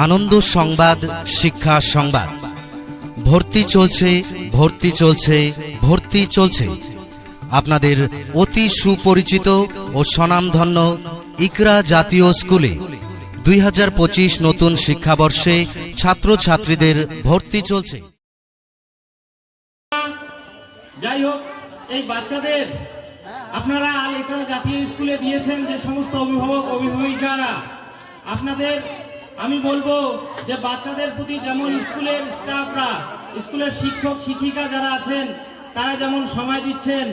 আনন্দ সংবাদ, শিক্ষা সংবাদ। ভর্তি চলছে, ভর্তি চলছে, ভর্তি চলছে। আপনাদের অতি সুপরিচিত ও স্বনামধন্য ইকরা জাতীয় স্কুলে 2025 নতুন শিক্ষাবর্ষে ছাত্রছাত্রীদের ভর্তি চলছে। যাই হোক, এই বাচ্চাদের আপনারা আল ইকরা জাতীয় স্কুলে দিয়েছেন যে সমস্ত অভিভাবক অভিভাবিকারা, আপনাদের আমি বলবো যে বাচ্চাদের প্রতি যেমন স্কুলের স্টাফরা, স্কুলের শিক্ষক শিক্ষিকা যারা আছেন তারা যেমন সময় দিচ্ছেন,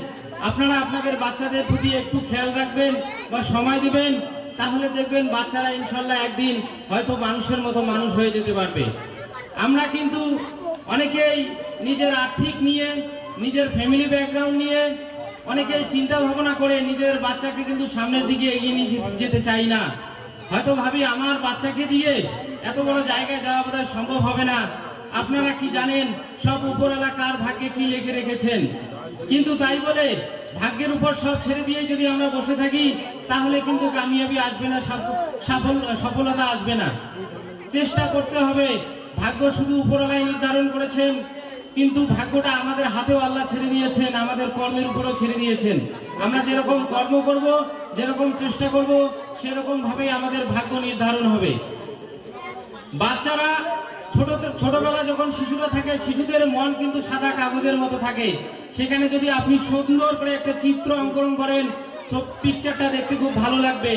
আপনারা আপনাদের বাচ্চাদের প্রতি একটু খেয়াল রাখবেন বা সময় দিবেন, তাহলে দেখবেন বাচ্চারা ইনশাল্লাহ একদিন হয়তো মানুষের মতো মানুষ হয়ে যেতে পারবে। আমরা কিন্তু অনেকেই নিজের আর্থিক নিয়ে, নিজের ফ্যামিলি ব্যাকগ্রাউন্ড নিয়ে অনেকেই চিন্তা ভাবনা করে নিজের বাচ্চাকে কিন্তু সামনের দিকে এগিয়ে নিয়ে যেতে চাই না। হয়তো ভাবি আমার বাচ্চাকে দিয়ে এত বড় জায়গায় যাওয়া বোধহয় সম্ভব হবে না। আপনারা কি জানেন সব উপরওয়ালা কার ভাগ্যে কি লিখে রেখেছেন, কিন্তু তাই বলে ভাগ্যের উপর সব ছেড়ে দিয়ে যদি আমরা বসে থাকি তাহলে কিন্তু কামিয়াবি আসবে না, সফলতা আসবে না। চেষ্টা করতে হবে। ভাগ্য শুধু উপরওয়ালাই নির্ধারণ করেছেন, কিন্তু ভাগ্যটা আমাদের হাতেও আল্লাহ ছেড়ে দিয়েছেন, আমাদের কর্মের উপরেও ছেড়ে দিয়েছেন। আমরা যেরকম কর্ম করব, যেরকম চেষ্টা করব, সেরকম ভাবেই আমাদের ভাগ্য নির্ধারণ হবে। বাচ্চারা ছোটবেলা যখন শিশুরা থাকে, শিশুদের মন কিন্তু সাদা কাগজের মতো থাকে। সেখানে যদি আপনি সুন্দর করে একটা চিত্র অঙ্কন করেন, সব পিকচারটা দেখতে খুব ভালো লাগবে।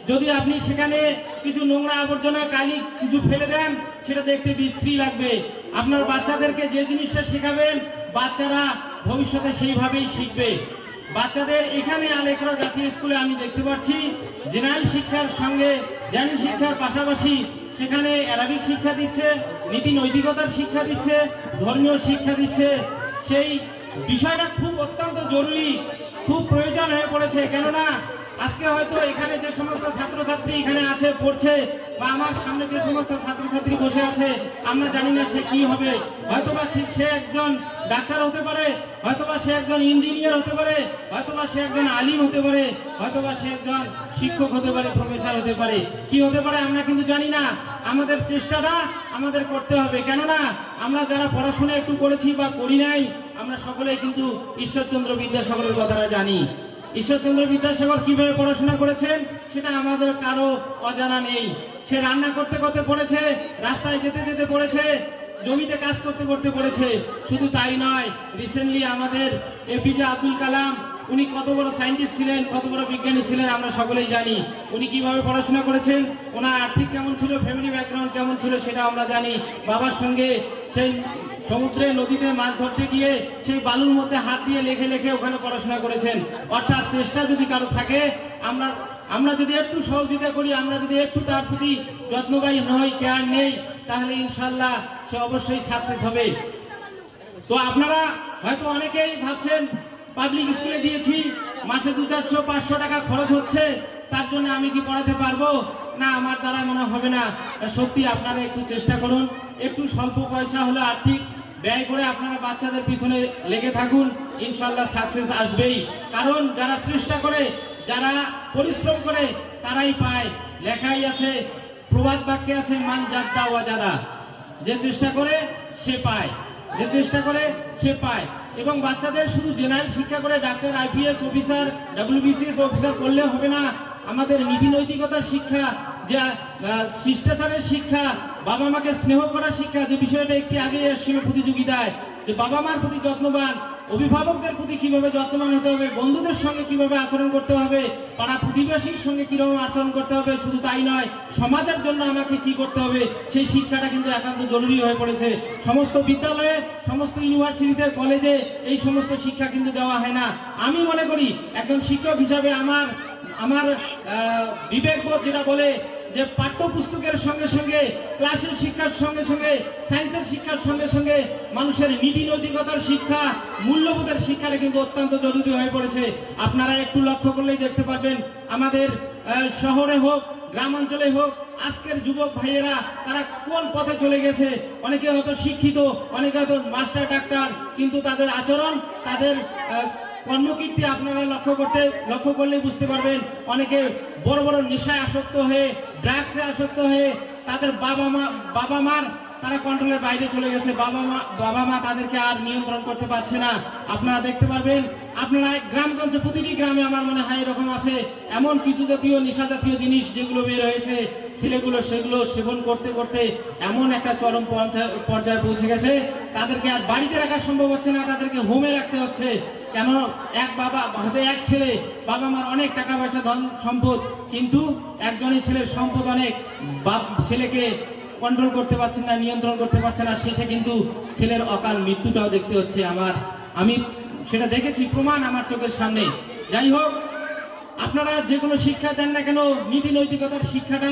যদি আপনি সেখানে কিছু নোংরা আবর্জনা কালি কিছু ফেলে দেন, সেটা দেখতে বিশ্রী লাগবে। আপনার বাচ্চাদেরকে যে জিনিসটা শেখাবেন, বাচ্চারা ভবিষ্যতে সেইভাবেই শিখবে। বাচ্চাদের এখানে আল ইকরা জাতীয় স্কুলে আমি দেখতে পাচ্ছি জেনারেল শিক্ষার সঙ্গে জেনারেল শিক্ষার পাশাপাশি সেখানে অ্যারাবিক শিক্ষা দিচ্ছে, নীতি নৈতিকতার শিক্ষা দিচ্ছে, ধর্মীয় শিক্ষা দিচ্ছে। সেই বিষয়টা খুব অত্যন্ত জরুরি, খুব প্রয়োজন হয়ে পড়েছে। কেননা আজকে হয়তো এখানে যে সমস্ত ছাত্রছাত্রী এখানে আছে পড়ছে, বা আমার সামনে যে সমস্ত ছাত্রছাত্রী বসে আছে, আমরা জানি না সে কি হবে। হয়তোবা সে একজন ডাক্তার হতে পারে, হয়তোবা সে একজন ইঞ্জিনিয়ার হতে পারে, হয়তোবা সে একজন আলিম হতে পারে, হয়তোবা সে একজন শিক্ষক হতে পারে, প্রফেসর হতে পারে। কি হতে পারে আমরা কিন্তু জানি না। আমাদের চেষ্টাটা আমাদের করতে হবে। কেননা আমরা যারা পড়াশোনা একটু করেছি বা করি নাই, আমরা সকলেই কিন্তু ঈশ্বরচন্দ্র বিদ্যাসাগরের কথাটা জানি। ঈশ্বরচন্দ্র বিদ্যাসাগর কিভাবে পড়াশোনা করেছেন সেটা আমাদের কারো অজানা নেই। সে রান্না করতে করতে পড়েছে, রাস্তায় যেতে যেতে পড়েছে, জমিতে কাজ করতে করতে পড়েছে। শুধু তাই নয়, রিসেন্টলি আমাদের এপিজে আব্দুল কালাম, উনি কত বড় সায়েন্টিস্ট ছিলেন, কত বড় বিজ্ঞানী ছিলেন আমরা সকলেই জানি। উনি কিভাবে পড়াশোনা করেছেন, ওনার আর্থিক কেমন ছিল, ফ্যামিলি ব্যাকগ্রাউন্ড কেমন ছিল সেটা আমরা জানি। বাবার সঙ্গে সেই সমুদ্রে নদীতে মাছ ধরতে গিয়ে সেই বালুর মধ্যে হাত দিয়ে লেখে লেখে ওখানে পড়াশোনা করেছেন। অর্থাৎ চেষ্টা যদি কারো থাকে, আমরা যদি একটু সহযোগিতা করি, আমরা যদি একটু তার প্রতি যত্নবাহী হই, কেয়ার নেই, তাহলে ইনশাল্লাহ সে অবশ্যই সাকসেস হবে। তো আপনারা হয়তো অনেকেই ভাবছেন পাবলিক স্কুলে দিয়েছি, মাসে 200-400-500 টাকা খরচ হচ্ছে, তার জন্য আমি কি পড়াতে পারবো না, আমার দ্বারা মনে হবে না। সত্যি আপনারা একটু চেষ্টা করুন, একটু স্বল্প পয়সা হলে আর্থিক ব্যয় করে আপনারা বাচ্চাদের পিছনে লেগে থাকুন, ইনশাল্লাহ সাকসেস আসবেই। কারণ যারা চেষ্টা করে, যারা পরিশ্রম করে, তারাই পায়। লেখাই আছে, প্রবাদ বাক্যে আছে, মান জাদ্দা ওয়া জাদা, যে চেষ্টা করে সে পায়, যে চেষ্টা করে সে পায়। এবং বাচ্চাদের শুধু জেনারেল শিক্ষা করে doctor, IPS officer, WBCS officer করলে হবে না। আমাদের নীতি নৈতিকতার শিক্ষা, যা শিষ্টাচারের শিক্ষা, বাবা মাকে স্নেহ করার শিক্ষা, যে বিষয়টা একটি আগে এসেছিল প্রতিযোগিতায়, যে বাবা মার প্রতি যত্নবান, অভিভাবকদের প্রতি কিভাবে যত্নবান হতে হবে, বন্ধুদের সঙ্গে কিভাবে আচরণ করতে হবে, পাড়া প্রতিবেশীর সঙ্গে কিরকম আচরণ করতে হবে, শুধু তাই নয় সমাজের জন্য আমাকে কি করতে হবে, সেই শিক্ষাটা কিন্তু একান্ত জরুরি হয়ে পড়েছে। সমস্ত বিদ্যালয়ে, সমস্ত ইউনিভার্সিটিতে, কলেজে এই সমস্ত শিক্ষা কিন্তু দেওয়া হয় না। আমি মনে করি একজন শিক্ষক হিসাবে আমার বিবেকবোধ যেটা বলে যে পাঠ্যপুস্তকের সঙ্গে সঙ্গে, ক্লাসের শিক্ষার সঙ্গে সঙ্গে, সায়েন্সের শিক্ষার সঙ্গে সঙ্গে মানুষের নীতি নৈতিকতার শিক্ষা, মূল্যবোধের শিক্ষাটা কিন্তু অত্যন্ত জরুরি হয়ে পড়েছে। আপনারা একটু লক্ষ্য করলেই দেখতে পারবেন, আমাদের শহরে হোক, গ্রাম অঞ্চলে হোক, আজকের যুবক ভাইয়েরা তারা কোন পথে চলে গেছে। অনেকে হয়তো শিক্ষিত, অনেকে হয়তো মাস্টার ডাক্তার, কিন্তু তাদের আচরণ, তাদের কর্মকীর্তি আপনারা লক্ষ্য করলে বুঝতে পারবেন। অনেকে বড় বড় নেশায় আসক্ত হয়ে, ড্রাগসে আসক্ত হয়ে, তাদের বাবা মার তারা কন্ট্রোলের বাইরে চলে গেছে। বাবা মা তাদেরকে আর নিয়ন্ত্রণ করতে পারছে না। আপনারা দেখতে পারবেন, আপনারা গ্রামগঞ্জে প্রতিটি গ্রামে আমার মনে হয় এরকম আছে এমন কিছু জাতীয় নেশা জাতীয় জিনিস যেগুলো বের হয়েছে, ছেলেগুলো সেগুলো সেবন করতে করতে এমন একটা চরম পর্যায়ে পৌঁছে গেছে, তাদেরকে আর বাড়িতে রাখা সম্ভব হচ্ছে না, তাদেরকে হোমে রাখতে হচ্ছে। কেন? এক বাবা হতে এক ছেলে, বাবা মার অনেক টাকা পয়সা ধন সম্পদ, কিন্তু একজনই ছেলের সম্পদ অনেক, ছেলেকে কন্ট্রোল করতে পারছেন না, নিয়ন্ত্রণ করতে পারছে না, শেষে কিন্তু ছেলের অকাল মৃত্যুটাও দেখতে হচ্ছে। আমি সেটা দেখেছি, প্রমাণ আমার চোখের সামনে। যাই হোক, আপনারা যে কোনো শিক্ষা দেন না কেন, নীতি নৈতিকতার শিক্ষাটা,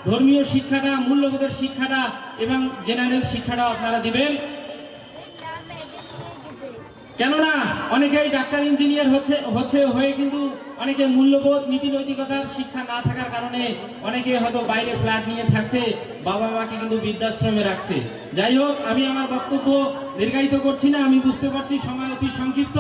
ধর্মীয় শিক্ষাটা, মূল্যবোধের শিক্ষাটা এবং জেনারেল শিক্ষাটা আপনারা দিবেন। কেননা অনেকেই ডাক্তার ইঞ্জিনিয়ার হয়ে কিন্তু অনেকে মূল্যবোধ নীতি নৈতিকতার শিক্ষা না থাকার কারণে অনেকে হয়তো বাইরে ফ্ল্যাট নিয়ে থাকছে, বাবা মাকে কিন্তু বৃদ্ধাশ্রমে রাখছে। যাই হোক, আমি আমার বক্তব্য দীর্ঘায়িত করছি না, আমি বুঝতে পারছি সময় অতি সংক্ষিপ্ত।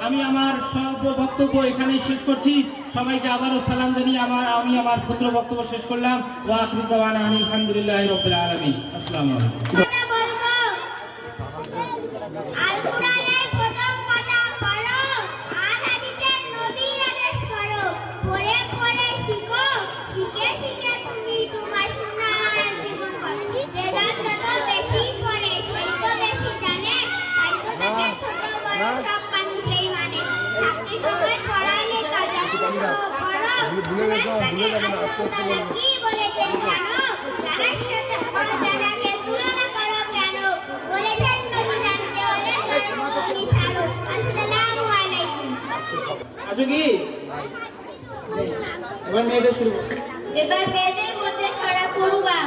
আমি আমার স্বল্প বক্তব্য এখানেই শেষ করছি। সবাইকে আবারও সালাম জানিয়ে আমি আমার ক্ষুদ্র বক্তব্য শেষ করলাম। ওয়া আখিরু দাওয়ানা আলহামদুলিল্লাহি রাব্বিল আলামিন। আসসালামু আলাইকুম। ভুলে যাবে না, আস্তে আস্তে বলবো। আচ্ছা কি এবার মেয়েদের শুরু, এবার মেয়েদের মধ্যে ছড়া পড়ুয়া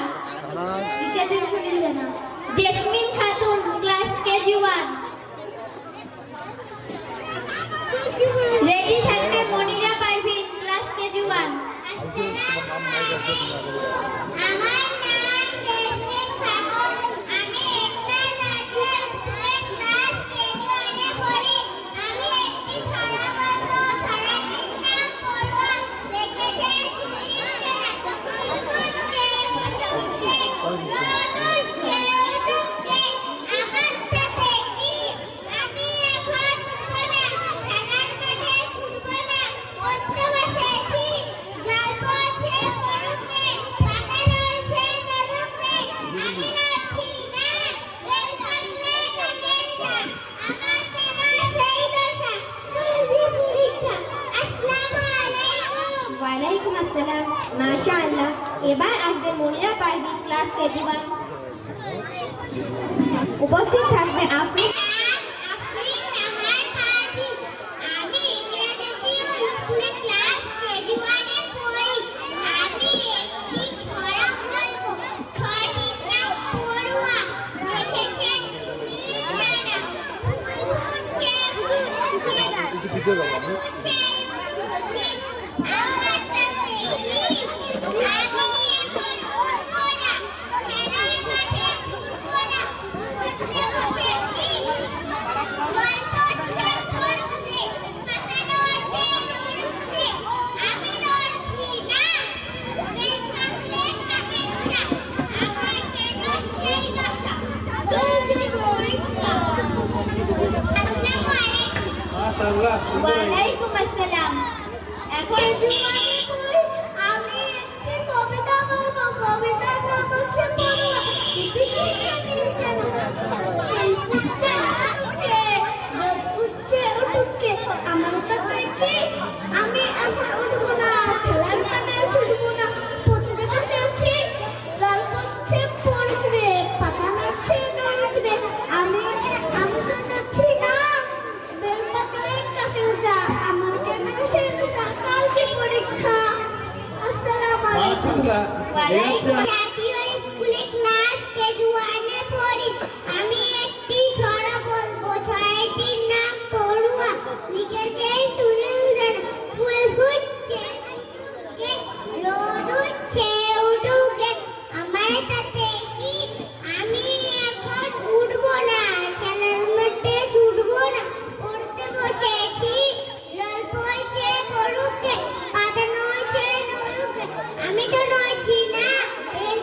jasmine Khatun, class KG 1। Ready থাকবে মনিরা পারভিন, ক্লাস কেজি 1। আমার নাম জেসমিন খাতুন, আমি একটা ক্লাসে ক্লাস কেজি 1 এ পড়ি। আমি একটি ছড়া বলবো, ছড়াটির নাম পড়ুয়া। দেখেছে শুনিয়েছে ওয়ালাইকুম আসসালাম, মাশাআল্লাহ। এবার আসবে মনিরা পারভিন, ক্লাস কেজি 1। উপস্থিত থাকবে আপনি। মাশাআল্লাহ। ওয়ালাইকুম আসসালাম। এখন আমি একটি কবিতা বলবো। কবিতার নাম হচ্ছে পড়ুয়া। আমার কাছে কি আমি এখন উঠবো না, খেলার মাঠে ছুটবো না, পড়তে বসেছি জল পড়ছে পড়বে, পাতা নাচছে নাচবে, আমি তো নাচছি না, বেল পাতায় কাকে যা, আমার কেন সেই কালকে পরীক্ষা। আসসালামু আলাইকুম। মাশাআল্লাহ। জাতীয় স্কুলে ক্লাস কেজি 1 এ পড়ি। আমি একটি ছড়া বলবো, ছড়াটির নাম পড়ুয়া। লিখেছে তুলিল যেন ফুল ফুটছে, রোদ উঠছে উঠুকে, আমার তাতে কি আমি এখন উঠবো না, খেলার মাঠে ছুটবো না, পড়তে বসেছি জল পড়ছে পড়ুকে, পাতা নড়ছে নড়ুকে, আমি তো নড়ছি না, বেল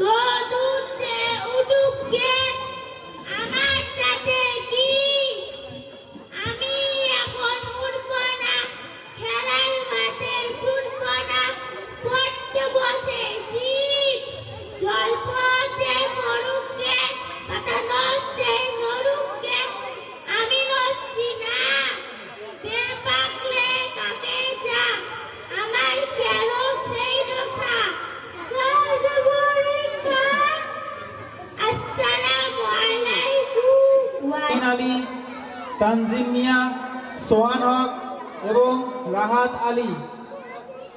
রোদ উঠছে উঠুক গে, আমার তাতে কি? আমি এখন উঠব না, খেলার মাঠে ছুটব না, পড়তে বসেছি। জল পড়ছে মরুক গে, পাতা নড়ছে নড়ুক গে, আমি নড়ছি না। বের পাকলে কাকে যা, আমার কেন সেই দশা? আসসালামু আলাইকুম। আলী, তানজিম মিয়া, সোহান হক এবং রাহাত আলী।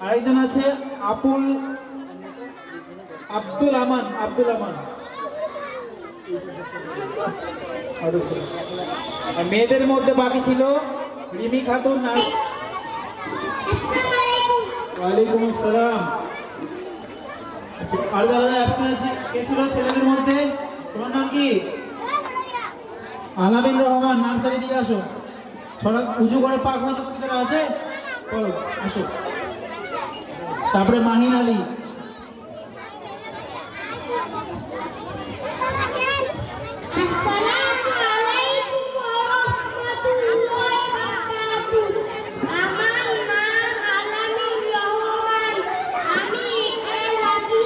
আরেকজন আছে আব্দুল আমান। আর মেয়েদের মধ্যে বাকি ছিল রিমি খাতুন। ওয়ালাইকুম আসসালাম। আলাদা আলাদা অ্যাবসেন্ট কে ছিল ছেলেদের মধ্যে? তোমার নাম কি? আলামিন রহমান। নার্সারি দিকে আসো। ছড়া উঁচু করে পাক হয়েছে ভিতরে আছে, চলো আসো। তারপরে মাহিন আলী। আসসালামু আলাইকুম ওয়া রাহমাতুল্লাহি ওয়া বারাকাতুহু। আমার নাম আলামিন রহমান। আমি এলাহি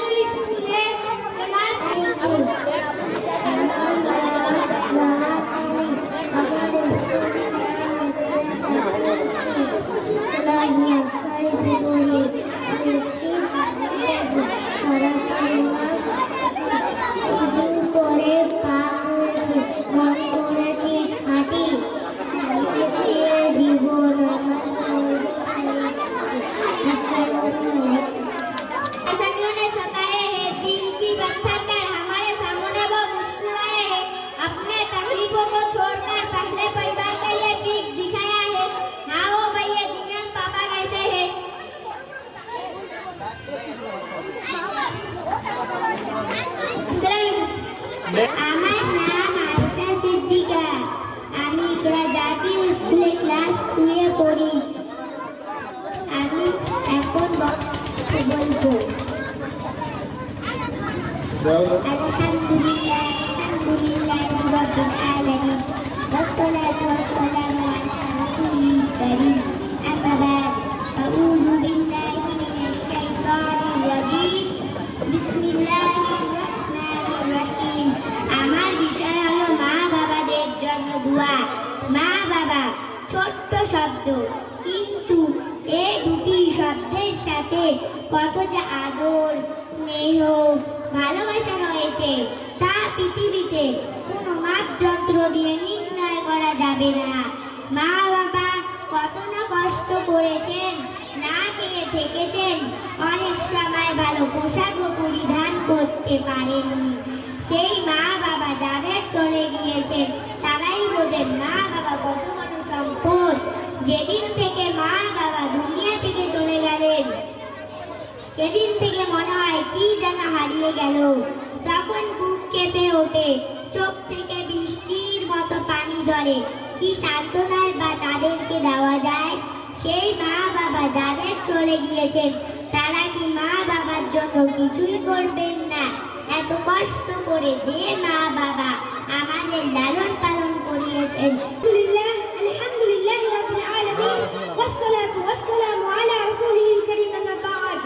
স্কুলে ক্লাস 2 এ পড়ি। আমি এখন বলবো আলহামদুলিল্লাহ রাব্বিল আলামিন ওয়াসসালাতু ওয়াসসালামু আলা রাসূলিল কারীম আম্মা বা'দ আউযু বিল্লাহি মিনাশ শাইতানির রাজীম বিসমিল্লাহির রাহমানির রাহিম। আমার বিষয় হলো মা বাবাদের জন্য দোয়া। মা বাবা ছোট্ট শব্দ, কিন্তু এই দুটি শব্দের সাথে কত যে আদর, স্নেহ, ভালোবাসা রয়েছে তা পৃথিবীতে কোনো মাপযন্ত্র দিয়ে নির্ণয় করা যাবে না। মা বাবা কত না কষ্ট করেছেন, না খেয়ে থেকেছেন, অনেক সময় ভালো পোশাকও পরিধান করতে পারেননি। সেই মা বাবা যাদের চলে গিয়েছেন তারাই বোঝেন মা বাবা কত বড় সম্পদ। যেদিন থেকে মা বাবা দুনিয়া থেকে চলে গেলেন সেদিন থেকে মনে হয় কি যেন হারিয়ে গেল। তখন বুক কেঁপে ওঠে, চোখ থেকে বৃষ্টির মতো পানি ঝরে। কি সান্ত্বনার বা তাদেরকে দেওয়া যায়? সেই মা বাবা যাদের চলে গিয়েছেন তারা কি মা বাবার জন্য কিছুই করবেন না? এত কষ্ট করে যে মা বাবা আমাদের লালন পালন করিয়েছেন। আলহামদুলিল্লাহ রাব্বিল আলামিন ওয়াসসালাতু ওয়াসসালামু আলা রাসূলিল কারীম আম্মা বা'দ।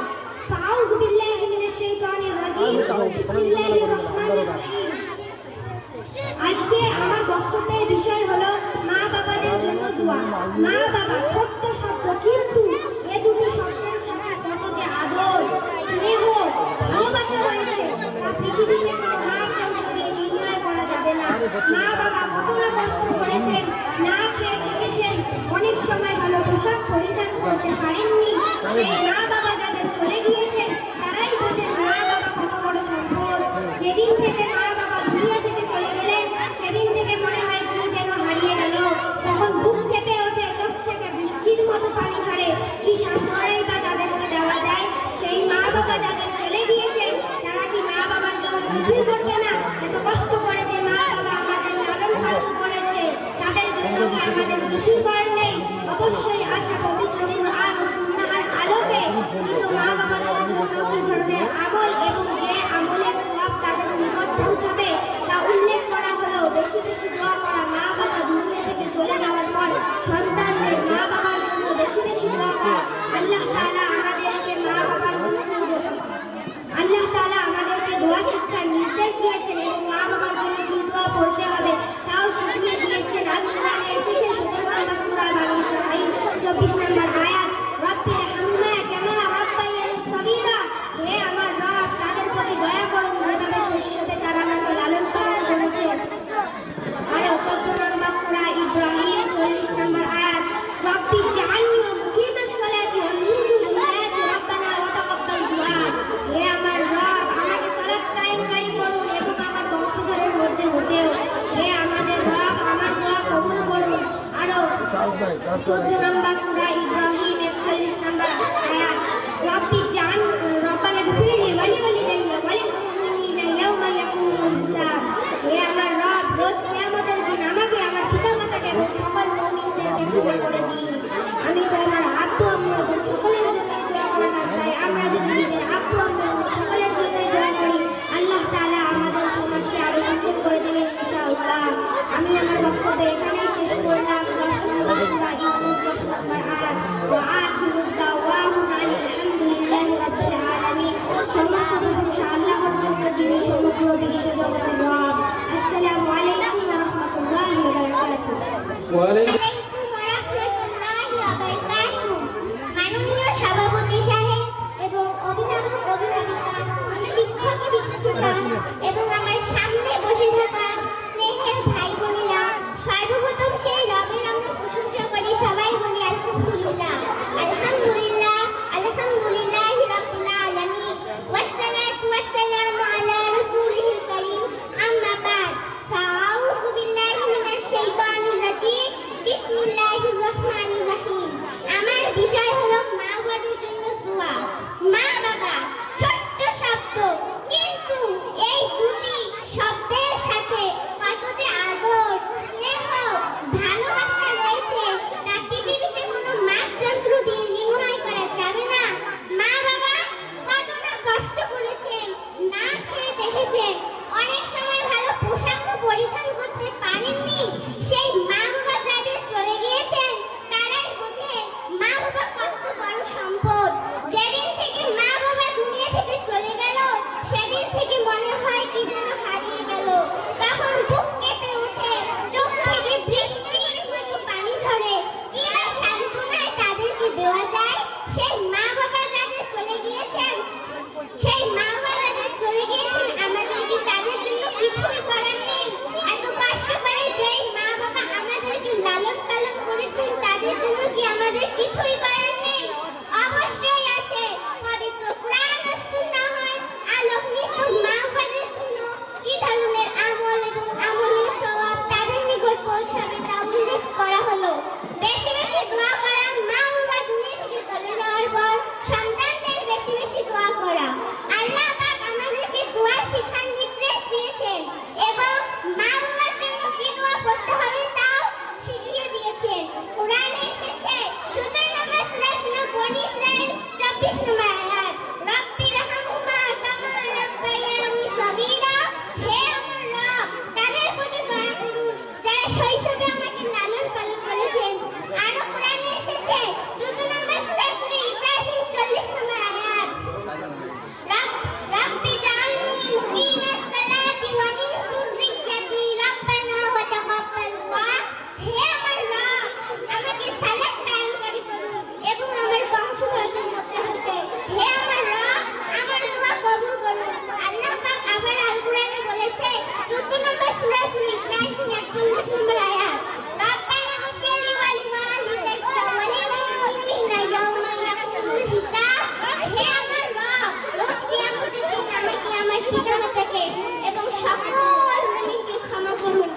ফাআউযু বিল্লাহি মিনাশ শাইতানির রাজীম বিসমিল্লাহির রহমানির রহিম। আজকে আমার বক্তব্যের বিষয় হলো মা বাবাদের জন্য দোয়া। মা বাবা ছোট্ট শব্দ, কিন্তু এ দুটি শব্দের সাথে কত যে আদর, স্নেহ, ভালোবাসা রয়েছে তা পৃথিবীতে কোনো মাপযন্ত্র দিয়ে নির্ণয় করা যাবে না। মা বাবা কত না কষ্ট করেছেন, না খেয়ে থেকেছেন, অনেক সময় ভালো পোশাক পরিধান করতে পারেননি। সেই মা বাবা যাদের চলে গিয়েছেন তারাই বোঝেন মা বাবা কত বড় সম্পদ। যেদিন থেকে মা বাবা দুনিয়া থেকে চলে গেলেন সেদিন থেকে মনে হয় কি যেন হারিয়ে গেল। তখন বুক কেঁপে ওঠে, চোখ থেকে বৃষ্টির মতো পানি ঝরে। কি সান্ত্বনাই বা তাদেরকে দেওয়া যায়? সেই মা বাবা যাদের চলে গিয়েছেন তারা কি নাই, তার 14 নম্বর সূরা ইব্রাহিম 41 নম্বর আয়াত রব্বি জান রব্বানা গফিরলি ওয়া লিওয়ালিদাইয়া ওয়া লিল মুমিনিনা ইয়াওমা ইয়াকুমুল হিসাব। হে আমার রব, রোজ কিয়ামতের দিন আমাকে, আমার পিতামাতাকে এবং সকল মুমিনদেরকে ক্ষমা করে দিন। আমি তো আমার আব্বু আম্মু এবং সকলের জন্য দোয়া করা চাই। আমরা যদি নিজের আব্বু আম্মু এবং সকলের জন্য দোয়া করি, আল্লাহ তাআলা আমাদের সমাজকে আরো সুন্দর করে দেবেন ইনশাআল্লাহ। আমি আমার বক্তব্য এখানেই শেষ করলাম। আসসালামু আলাইকুম ওয়া রাহমাতুল্লাহি ওয়া বারাকাতুহু। মাননীয় সভাপতি সাহেব এবং অভিভাবক অভিভাবিকা, শিক্ষক শিক্ষিকা এবং আমার সামনে বসে থাকা স্নেহের ভাই বোনেরা, সর্বপ্রথম সেই রবের আমরা প্রশংসা করি, সবাই বলি আলহামদুলিল্লাহ। আলহামদুলিল্লাহ আলহামদুলিল্লাহি রাব্বিল আলামিন ওয়াসসালাতু ওয়াসসালামু আলা রাসূলিল কারীম আম্মা বা'দ ফাআউযু বিল্লাহি মিনাশ শাইতানির রাজীম বিসমিল্লাহির রহমানির রহিম। আমার বিষয় হলো মা বাবার জন্য দোয়া। মা বাবা ছোট্ট শব্দ, কিন্তু এই দুটি শব্দের সাথে কত যে আদর, স্নেহ, ভালোবাসা রয়েছে তা পৃথিবীতে কোনো মাপযন্ত্র দিয়ে নির্ণয় করা যাবে না। মা বাবা কতটা কষ্ট করেছেন, না খেয়ে দেখেছেন, অনেক সময় ভালো পোশাকও পরিধান করতে পারেননি। সেই মা বাবা যাদের চলে গিয়েছেন তারাই বোঝেন মা বাবা কত বড় সম্পদ। যেদিন থেকে মা বাবা দুনিয়া থেকে চলে গেল, সেদিন থেকে মনে হয় কি যেন হারিয়ে গেল। তখন বুক কেঁপে ওঠে, চোখ থেকে বৃষ্টির মতো পানি ঝরে। কি আর সান্ত্বনায় তাদেরকে দেওয়া যায়? সেই মা বাবা যাদের চলে গিয়েছেন, সেই মা বাবা যাদের চলে গিয়েছেন, আমাদের কি তাদের জন্য কিছুই করার নেই? এত কষ্ট করে যেই মা বাবা আমাদেরকে লালন পালন করেছেন, তাদের জন্য কি আমাদের কিছুই করার নেই? অবশ্যই আছে। পবিত্র কোরআন ও সুন্নাহর আলোকিত মা বাবার জন্য কি ধরনের আমল এবং আমলের সওয়াব তাদের নিকট পৌঁছাবে তা উল্লেখ করা হলো। বেশি বেশি দোয়া করা, মা বাবা দুনিয়া থেকে চলে যাওয়ার পর সন্তানদের বেশি বেশি দোয়া করা। আল্লাহ পাক আমাদেরকে দোয়া শেখার নির্দেশ দিয়েছেন এবং মা বাবার জন্য কি দোয়া করতে হবে তাও শিখিয়ে দিয়েছেন। কোরআনে এসেছে 17 নম্বর সূরা বনী ইসরাঈল 24 নম্বর আয়াত, রব্বি রহমহুমা কামা রাব্বায়ানি সগীরা। হে আমার রব, তাদের প্রতি দয়া করুন যারা শৈশবে আমাকে লালন পালন করেছেন। আরো কোরআনে এসেছে 14 নম্বর সূরা ইব্রাহিম 40 নম্বর আয়াত, রব্বি জাআলনি মুকিমাস সালাতি ওয়া মিন যুররিয়্যাতি রাব্বানা ওয়া তাকাব্বাল দুআ। হে আমার রব, আমাকে সালাত কায়েমকারী করুন এবং আমার বংশধরদের মধ্যে হতে। হে আমার রব, আমার দোয়া কবুল করুন। আল্লাহ পাক আবার আল কোরআনে বলেছে 14 নম্বর সূরা ইব্রাহিম 41 নম্বর আয়াত, রাব্বানা গফিরলি ওয়া লিওয়ালিদাইকা ওয়া লিল মুমিনিনা ইয়াওমা ইয়াকুমুল হিসাব। হে আমার রব, রোজ কিয়ামতের দিন আমাকে, আমার পিতামাতাকে এবং সকল মুমিনকে ক্ষমা করুন।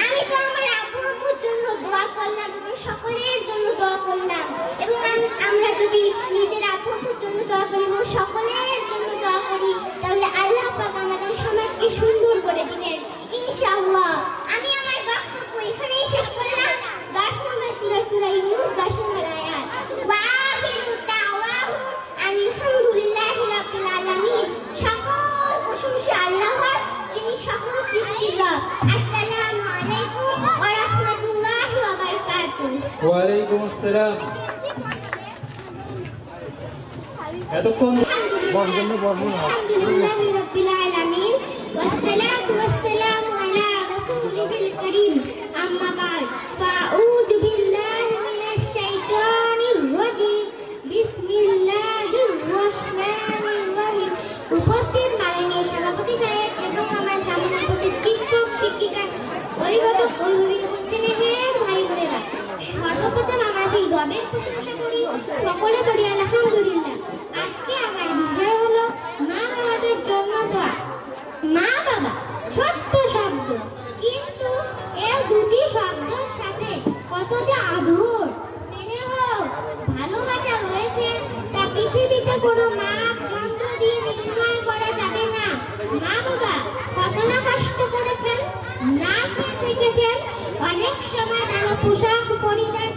আমি তো আমার আব্বু আম্মুর জন্য দোয়া করলাম এবং সকলের জন্য দোয়া করলাম, এবং আমরা যদি নিজের আব্বু আম্মুর জন্য দোয়া করি এবং সকলের জন্য দোয়া করি, তাহলে আল্লাহ পাক আমাদের সমাজকে সুন্দর করে দিবেন ইনশাআল্লাহ। আমি আমার বক্তব্য এখানেই শেষ করলাম। 10 নম্বর সূরা ইউনূস 10 নম্বর আয়াত, ওয়া আখিরু দাওয়াহুম আলহামদুলিল্লাহি রাব্বিল আলামিন। সকল প্রশংসা আল্লাহর, যিনি সকল সৃষ্টির রব। আসসালামু আলাইকুম ওয়া রাহমাতুল্লাহি ওয়া বারাকাতুহু। ওয়ালাইকুম আসসালাম। এতক্ষণ আলহামদুলিল্লাহি রাব্বিল আলামিন ওয়াসসালাতু ওয়াসসালামু আলা রাসূলিল কারীম আম্মা বা'দ ফাআউযু বিল্লাহি মিনাশ শাইতানির রাজীম বিসমিল্লাহির রহমানির রহিম। উপস্থিত মাননীয় সভাপতি সাহেব এবং আমার সামনে উপস্থিত শিক্ষক শিক্ষিকা, অভিভাবক অভিভাবিকা, স্নেহের ভাই বোনেরা, সর্বপ্রথম আমরা সেই রবের প্রশংসা করি, সকলে করি আলহামদুলিল্লাহ। আজকে আমার বিষয় হলো মা বাবাদের জন্য দোয়া। মা বাবা ছোট্ট শব্দ, কিন্তু এর দুটি শব্দের সাথে কত যে আদর, মা বাবা কত না কষ্ট করেছেন, না খেয়ে থেকেছেন, অনেক সময় ভালো পোশাক পরিধান